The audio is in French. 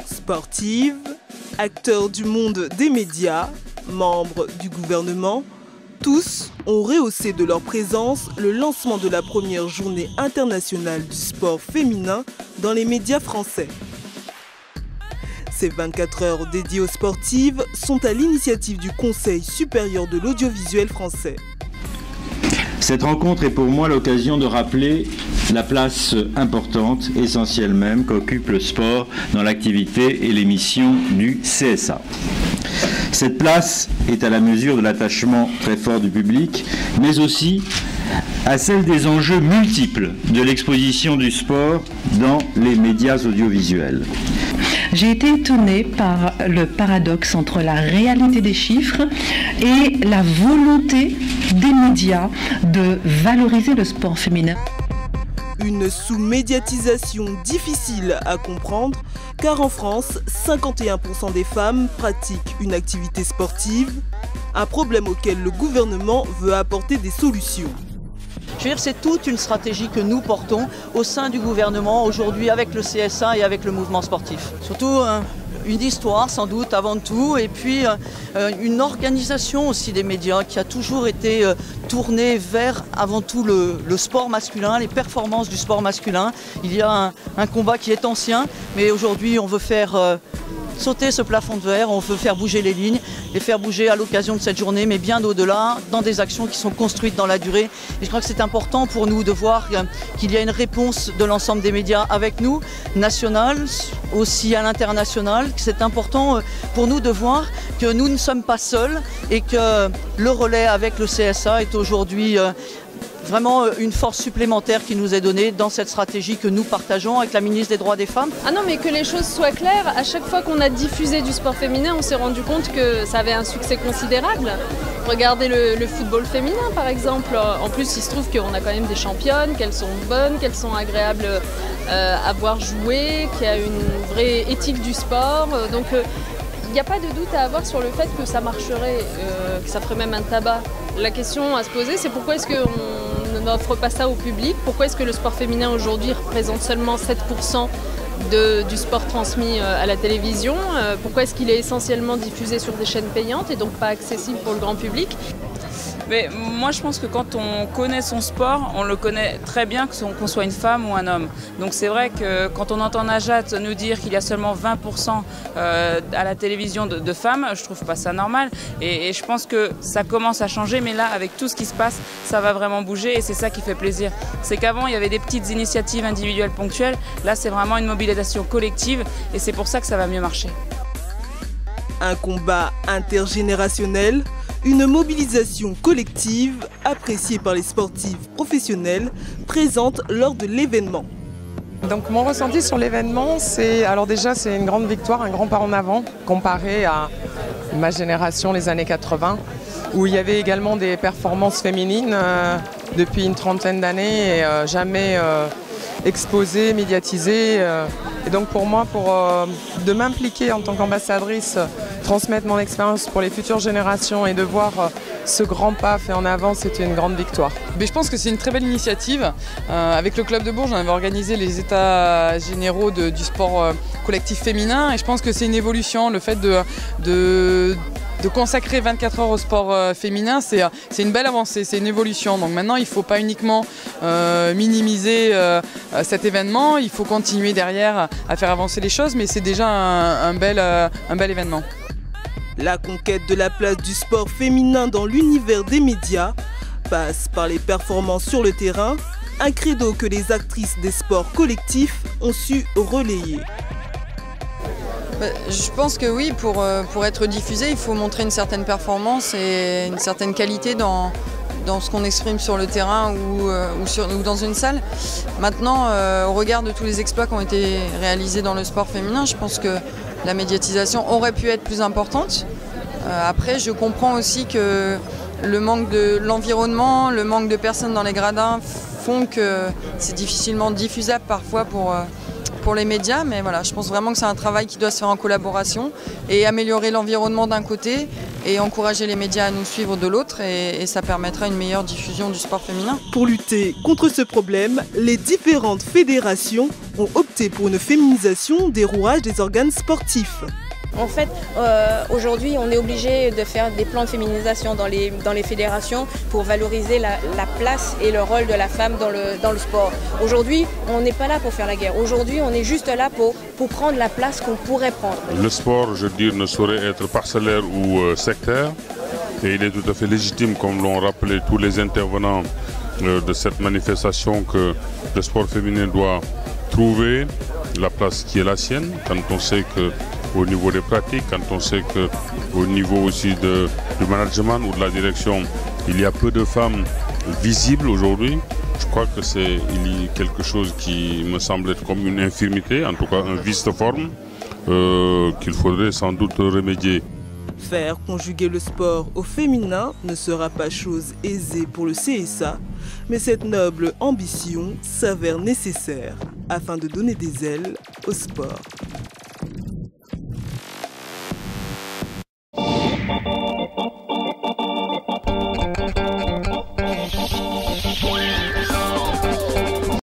Sportive, acteurs du monde des médias, membres du gouvernement, tous ont rehaussé de leur présence le lancement de la première journée internationale du sport féminin dans les médias français. Ces 24 heures dédiées aux sportives sont à l'initiative du Conseil supérieur de l'audiovisuel français. Cette rencontre est pour moi l'occasion de rappeler la place importante, essentielle même, qu'occupe le sport dans l'activité et les missions du CSA. Cette place est à la mesure de l'attachement très fort du public, mais aussi à celle des enjeux multiples de l'exposition du sport dans les médias audiovisuels. J'ai été étonnée par le paradoxe entre la réalité des chiffres et la volonté des médias de valoriser le sport féminin. Une sous-médiatisation difficile à comprendre, car en France, 51% des femmes pratiquent une activité sportive, un problème auquel le gouvernement veut apporter des solutions. Je veux dire, c'est toute une stratégie que nous portons au sein du gouvernement aujourd'hui avec le CSA et avec le mouvement sportif. Surtout une histoire sans doute avant tout, et puis une organisation aussi des médias qui a toujours été tournée vers avant tout le sport masculin, les performances du sport masculin. Il y a un combat qui est ancien, mais aujourd'hui on veut faire sauter ce plafond de verre, on veut faire bouger les lignes, les faire bouger à l'occasion de cette journée, mais bien au-delà, dans des actions qui sont construites dans la durée. Et je crois que c'est important pour nous de voir qu'il y a une réponse de l'ensemble des médias avec nous, national, aussi à l'international. C'est important pour nous de voir que nous ne sommes pas seuls et que le relais avec le CSA est aujourd'hui vraiment une force supplémentaire qui nous est donnée dans cette stratégie que nous partageons avec la ministre des Droits des Femmes. Ah non, mais que les choses soient claires, à chaque fois qu'on a diffusé du sport féminin, on s'est rendu compte que ça avait un succès considérable. Regardez le football féminin par exemple. En plus, il se trouve qu'on a quand même des championnes, qu'elles sont bonnes, qu'elles sont agréables à voir jouer, qu'il y a une vraie éthique du sport. Donc il n'y a pas de doute à avoir sur le fait que ça marcherait, que ça ferait même un tabac. La question à se poser, c'est pourquoi est-ce qu'on n'offre pas ça au public? Pourquoi est-ce que le sport féminin aujourd'hui représente seulement 7% du sport transmis à la télévision? Pourquoi est-ce qu'il est essentiellement diffusé sur des chaînes payantes et donc pas accessible pour le grand public? Mais moi je pense que quand on connaît son sport, on le connaît très bien qu'on soit une femme ou un homme. Donc c'est vrai que quand on entend Najat nous dire qu'il y a seulement 20% à la télévision de femmes, je trouve pas ça normal. Et je pense que ça commence à changer, mais là avec tout ce qui se passe, ça va vraiment bouger et c'est ça qui fait plaisir. C'est qu'avant il y avait des petites initiatives individuelles ponctuelles, là c'est vraiment une mobilisation collective et c'est pour ça que ça va mieux marcher. Un combat intergénérationnel, une mobilisation collective appréciée par les sportifs professionnels présentes lors de l'événement. Donc mon ressenti sur l'événement, c'est une grande victoire, un grand pas en avant comparé à ma génération, les années 80, où il y avait également des performances féminines depuis une trentaine d'années et jamais exposées, médiatisées. Et donc pour moi, de m'impliquer en tant qu'ambassadrice, transmettre mon expérience pour les futures générations et de voir ce grand pas fait en avant, c'était une grande victoire. Mais je pense que c'est une très belle initiative. Avec le Club de Bourges, on avait organisé les états généraux du sport collectif féminin et je pense que c'est une évolution, le fait de consacrer 24 heures au sport féminin, c'est une belle avancée, c'est une évolution. Donc maintenant, il ne faut pas uniquement minimiser cet événement, il faut continuer derrière à faire avancer les choses, mais c'est déjà un bel événement. La conquête de la place du sport féminin dans l'univers des médias passe par les performances sur le terrain, un credo que les actrices des sports collectifs ont su relayer. Je pense que oui, pour être diffusé, il faut montrer une certaine performance et une certaine qualité dans ce qu'on exprime sur le terrain ou dans une salle. Maintenant, au regard de tous les exploits qui ont été réalisés dans le sport féminin, je pense que la médiatisation aurait pu être plus importante. Après, je comprends aussi que le manque de l'environnement, le manque de personnes dans les gradins font que c'est difficilement diffusable parfois pour les médias, mais voilà, je pense vraiment que c'est un travail qui doit se faire en collaboration et améliorer l'environnement d'un côté et encourager les médias à nous suivre de l'autre et ça permettra une meilleure diffusion du sport féminin. Pour lutter contre ce problème, les différentes fédérations ont opté pour une féminisation des rouages des organes sportifs. En fait, aujourd'hui, on est obligé de faire des plans de féminisation dans les fédérations pour valoriser la place et le rôle de la femme dans le sport. Aujourd'hui, on n'est pas là pour faire la guerre. Aujourd'hui, on est juste là pour prendre la place qu'on pourrait prendre. Le sport, je veux dire, ne saurait être parcellaire ou sectaire. Et il est tout à fait légitime, comme l'ont rappelé tous les intervenants de cette manifestation, que le sport féminin doit trouver la place qui est la sienne, quand on sait qu'au niveau des pratiques, quand on sait qu'au niveau aussi du management ou de la direction, il y a peu de femmes visibles aujourd'hui. Je crois que c'est quelque chose qui me semble être comme une infirmité, en tout cas un vice de forme, qu'il faudrait sans doute remédier. Faire conjuguer le sport au féminin ne sera pas chose aisée pour le CSA, mais cette noble ambition s'avère nécessaire afin de donner des ailes au sport.